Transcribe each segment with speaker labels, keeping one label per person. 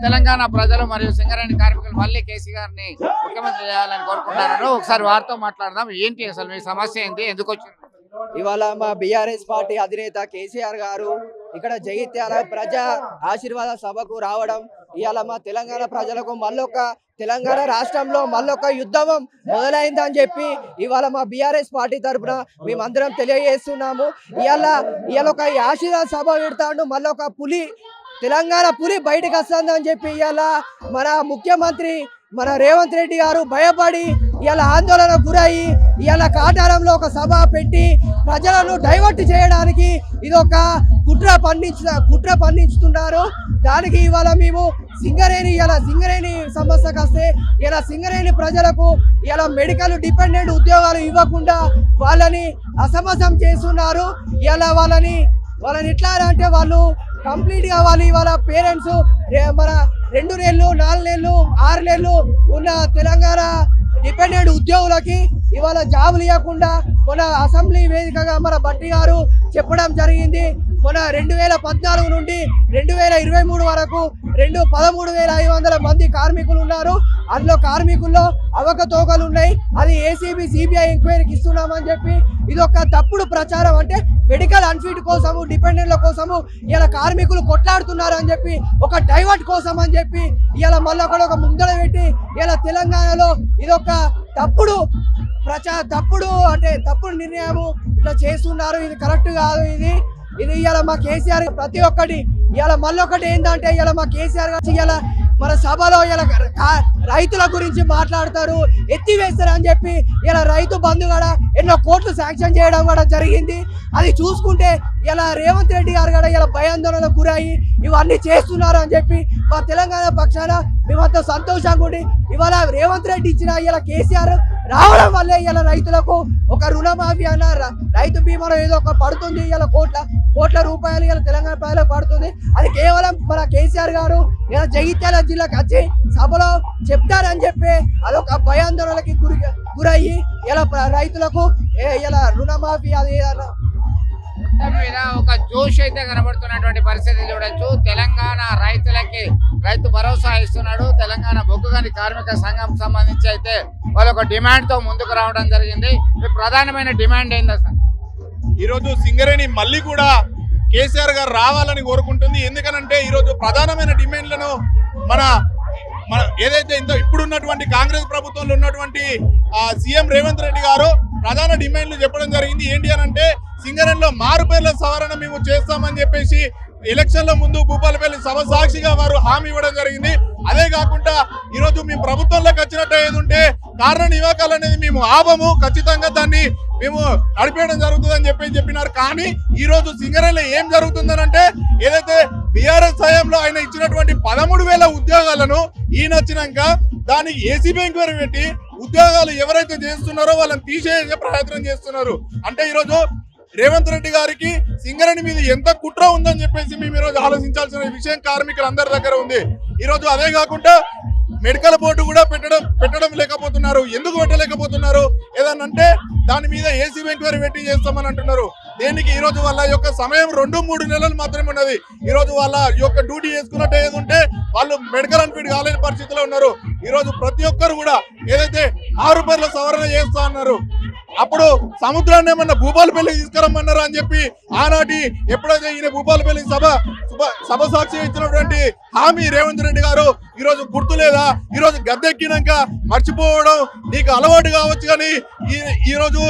Speaker 1: తెలంగాణ ప్రజలు మరియు సింగరేణి కార్మికులు మళ్ళీ కేసీ గారిని ముఖ్యమంత్రి చేయాలని కోరుకుంటున్నారు. ఒకసారి వారితో మాట్లాడదాం. ఏంటి అసలు మీ సమస్య ఏంటి, ఎందుకు వచ్చింది?
Speaker 2: ఇవాళ మా బీఆర్ఎస్ పార్టీ అధినేత కేసీఆర్ గారు ఇక్కడ జగిత్యాల ప్రజా ఆశీర్వాద సభకు రావడం, ఇవాళ మా తెలంగాణ ప్రజలకు మళ్ళొక తెలంగాణ రాష్ట్రంలో మళ్ళొక యుద్ధం మొదలైందని చెప్పి ఇవాళ మా బీఆర్ఎస్ పార్టీ తరఫున మేమందరం తెలియజేస్తున్నాము. ఇవాళ ఒక ఆశీర్వాద సభ పెడతాడు, మళ్ళొక పులి తెలంగాణ పులి బయటకు వస్తుందని చెప్పి ఇవాళ మన ముఖ్యమంత్రి మన రేవంత్ రెడ్డి గారు భయపడి ఇవాళ ఆందోళన గురయ్యి ఇవాళ కాటారంలో ఒక సభ పెట్టి ప్రజలను డైవర్ట్ చేయడానికి ఇది ఒక కుట్ర పండించుతున్నారు. దానికి ఇవాళ మేము సింగరేణి సమస్యకు వస్తే ఇలా సింగరేణి ప్రజలకు ఇలా మెడికల్ డిపెండెంట్ ఉద్యోగాలు ఇవ్వకుండా వాళ్ళని అసమసం చేస్తున్నారు. ఇలా వాళ్ళని ఎట్లా అంటే వాళ్ళు కంప్లీట్ గా వాళ్ళు ఇవాళ పేరెంట్స్ మన 2 నెలలు 4 నెలలు 6 నెలలు ఉన్న తెలంగాణ డిపెండెంట్ ఉద్యోగులకి ఇవాళ జాబులు ఇవ్వకుండా మన అసెంబ్లీ వేదికగా మన భట్టి గారు చెప్పడం జరిగింది. మన 2014 నుండి 2023 వరకు 13,500 మంది కార్మికులు ఉన్నారు. అందులో కార్మికుల్లో అవకతవకలు ఉన్నాయి. అది ఏసీబీ సిబిఐ ఎంక్వైరీకి ఇస్తున్నామని చెప్పి ఇది ఒక తప్పుడు ప్రచారం. అంటే మెడికల్ అన్ఫిట్ కోసము డిపెండెంట్ల కోసము ఇలా కార్మికులు కొట్లాడుతున్నారు అని చెప్పి ఒక డైవర్ట్ కోసం అని చెప్పి ఇలా మళ్ళీ ఒక ముందర పెట్టి ఇలా తెలంగాణలో ఇదొక తప్పుడు తప్పుడు నిర్ణయము ఇట్లా చేస్తున్నారు. ఇది కరెక్ట్ కాదు. ఇది ఇలా మా కేసీఆర్ ప్రతి ఒక్కటి ఇలా మళ్ళొకటి ఏంటంటే ఇలా మా కేసీఆర్ గారు ఇలా మన సభలో ఇలా రైతుల గురించి మాట్లాడతారు, ఎత్తివేస్తారు అని చెప్పి ఇలా రైతు బంధు కూడా ఎన్నో కోట్లు శాంక్షన్ చేయడం కూడా జరిగింది. అది చూసుకుంటే ఇలా రేవంత్ రెడ్డి గారు కూడా ఇలా భయాందోళనకు గురయ్యి ఇవన్నీ చేస్తున్నారు అని చెప్పి మా తెలంగాణ పక్షాన మేమంతా సంతోషంగా ఉండి ఇవాళ రేవంత్ రెడ్డి ఇచ్చిన ఇలా కేసీఆర్ రావడం వల్లే ఇలా రైతులకు ఒక రుణమాఫీ అన్న రైతు బీమాలో ఏదో ఒక పడుతుంది. ఇలా కోట్ల రూపాయలు ఇలా తెలంగాణ ప్రజలకు పడుతుంది. అది కేవలం మన కేసీఆర్ గారు ఇలా జగిత్యాల జిల్లాకు వచ్చి సభలో చెప్తారని చెప్పి అదొక భయాందోళనకి గురయ్యి ఇలా రైతులకు ఇలా రుణమాఫీ అది
Speaker 1: మీద ఒక జోష్ అయితే కనబడుతున్నటువంటి పరిస్థితి చూడొచ్చు. తెలంగాణ రైతులకి రైతు భరోసా ఇస్తున్నాడు. తెలంగాణ బొగ్గుగని కార్మిక సంఘం సంబంధించి అయితే వాళ్ళు ఒక డిమాండ్ తో ముందుకు రావడం జరిగింది. ప్రధానమైన డిమాండ్ ఏంది అసలు?
Speaker 3: ఈరోజు సింగరేణి మళ్ళీ కూడా కేసీఆర్ గారు రావాలని కోరుకుంటుంది. ఎందుకనంటే ఈరోజు ప్రధానమైన డిమాండ్లను మన ఏదైతే ఇప్పుడున్నటువంటి కాంగ్రెస్ ప్రభుత్వంలో ఉన్నటువంటి సీఎం రేవంత్ రెడ్డి గారు ప్రధాన డిమాండ్లు చెప్పడం జరిగింది. ఏంటి అని అంటే సింగరేణిలో మారుపేర్ల సవరణ మేము చేస్తామని చెప్పేసి ఎలక్షన్ల ముందు భూపాలపల్లి సభ సాక్షిగా వారు హామీ ఇవ్వడం జరిగింది. అదే కాకుండా ఈరోజు మేము ప్రభుత్వంలోకి వచ్చినట్టు ఏది ఉంటే కారణ నియామకాలు అనేది మేము ఆపము, ఖచ్చితంగా దాన్ని మేము నడిపేయడం జరుగుతుందని చెప్పినారు. కానీ ఈ రోజు సింగరేణిలో ఏం జరుగుతుందనంటే ఏదైతే బీఆర్ఎస్ హయాంలో ఆయన ఇచ్చినటువంటి 13,000 ఉద్యోగాలను ఈయన వచ్చినాక దానికి ఏసీబీ ఎంక్వైరీ పెట్టి ఉద్యోగాలు ఎవరైతే చేస్తున్నారో వాళ్ళని తీసేసే ప్రయత్నం చేస్తున్నారు. అంటే ఈరోజు రేవంత్ రెడ్డి గారికి సింగరేణి మీద ఎంత కుట్ర ఉందని చెప్పేసి మేము ఈరోజు ఆలోచించాల్సిన విషయం కార్మికులందరి దగ్గర ఉంది. ఈరోజు అదే కాకుండా మెడికల్ బోర్డు కూడా పెట్టడం లేకపోతున్నారు. ఎందుకు పెట్టలేకపోతున్నారు ఏదనంటే దాని మీద ఏసీ ఎంక్వైరీ పెట్టి చేస్తామని అంటున్నారు. దేనికి? ఈరోజు వాళ్ళ యొక్క సమయం 2-3 నెలలు మాత్రమే ఉన్నది. ఈరోజు వాళ్ళ యొక్క డ్యూటీ చేసుకున్నట్టు ఏది ఉంటే వాళ్ళు మెడికల్ అన్ఫిట్ కాలేని పరిస్థితిలో ఉన్నారు. ఈరోజు ప్రతి ఒక్కరు కూడా ఏదైతే 6 పేర్ల సవరణ చేస్తా అన్నారు, అప్పుడు సముద్రాన్ని ఏమన్నా భూపాలపల్లికి తీసుకురమ్మన్నారు అని చెప్పి ఆనాటి ఎప్పుడైతే ఈయన భూపాలపల్లి సభ సాక్షి ఇచ్చినటువంటి హామీ రేవంత్ రెడ్డి గారు ఈరోజు గుర్తు లేదా? ఈరోజు గద్దెక్కినాక మర్చిపోవడం నీకు అలవాటు కావచ్చు, కానీ ఈరోజు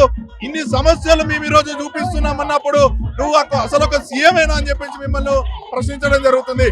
Speaker 3: ఇన్ని సమస్యలు మేము ఈరోజు చూపిస్తున్నామన్నప్పుడు నువ్వు అసలు ఒక సీఎమేనా అని చెప్పేసి మిమ్మల్ని ప్రశ్నించడం జరుగుతుంది.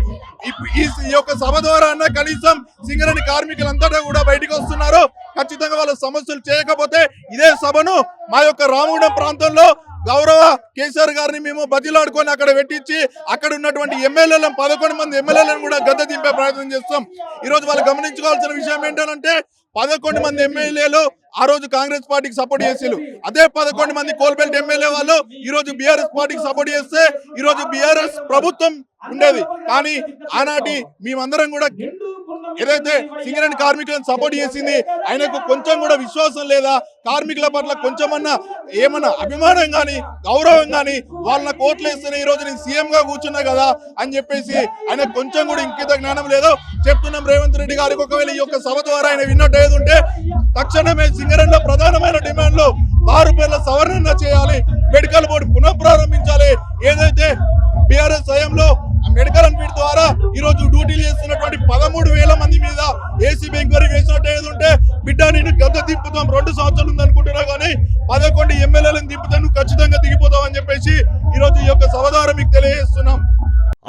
Speaker 3: ఈ యొక్క సభ ద్వారా అన్న కనీసం సింగరేణి కార్మికులంతటా కూడా బయటకు వస్తున్నారు. ఖచ్చితంగా వాళ్ళ సమస్యలు చేయకపోతే ఇదే సభను మా యొక్క రామగుండం ప్రాంతంలో గౌరవ కేసీఆర్ గారిని మేము బదిలాడుకొని అక్కడ పెట్టించి అక్కడ ఉన్నటువంటి ఎమ్మెల్యేలను 11 మంది ఎమ్మెల్యేలను కూడా గద్దె దింపే ప్రయత్నం చేస్తాం. ఈరోజు వాళ్ళు గమనించుకోవాల్సిన విషయం ఏంటంటే 11 మంది ఎమ్మెల్యేలు ఆ రోజు కాంగ్రెస్ పార్టీకి సపోర్ట్ చేసేరు. అదే 11 మంది కోల్బెల్ట్ ఎమ్మెల్యే వాళ్ళు ఈ రోజు బీఆర్ఎస్ పార్టీకి సపోర్ట్ చేస్తే ఈ రోజు బీఆర్ఎస్ ప్రభుత్వం ఉండేది. కానీ ఆనాటి మేమందరం కూడా ఏదైతే సింగరేణి కార్మికులను సపోర్ట్ చేసింది ఆయనకు కొంచెం కూడా విశ్వాసం లేదా, కార్మికుల పట్ల కొంచెమన్నా ఏమన్నా అభిమానం కానీ గౌరవం కానీ వాళ్ళ కోట్లు వేస్తేనే ఈ రోజు నేను సీఎం గా కూర్చున్నా కదా అని చెప్పేసి ఆయన కొంచెం కూడా ఇంకిత జ్ఞానం లేదో చెప్తున్నాం. రేవంత్ రెడ్డి గారికి ఒకవేళ ఈ యొక్క సభ ద్వారా ఆయన విన్నట్టు ఏది ఉంటే తక్షణమే సింగరేణిలో ప్రధానమైన డిమాండ్లు 1000 రూపాయల సవరణ చేయాలి, మెడికల్ బోర్డు పునఃప్రారంభించాలి. ఏదైతే బీఆర్ఎస్ హయాంలో మెడికల్ అన్ఫిట్ ద్వారా ఈ రోజు డ్యూటీలు చేస్తున్నటువంటి 13,000 మంది మీద ఏసీబీ ఎంక్వైరీ వేసినట్టు ఏది ఉంటే బిడ్డ నేను గత దింపుతాం 2 సంవత్సరాలు ఉంది అనుకుంటున్నా కానీ 11 ఎమ్మెల్యేలను దింపుతాను నువ్వు ఖచ్చితంగా దిగిపోతావు అని చెప్పేసి ఈ రోజు ఈ యొక్క సభ ద్వారా మీకు తెలియజేస్తున్నాం.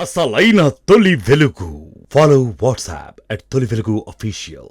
Speaker 4: అసలైన తొలి వెలుగు. ఫాలో వాట్సాప్ @తొలి వెలుగు official.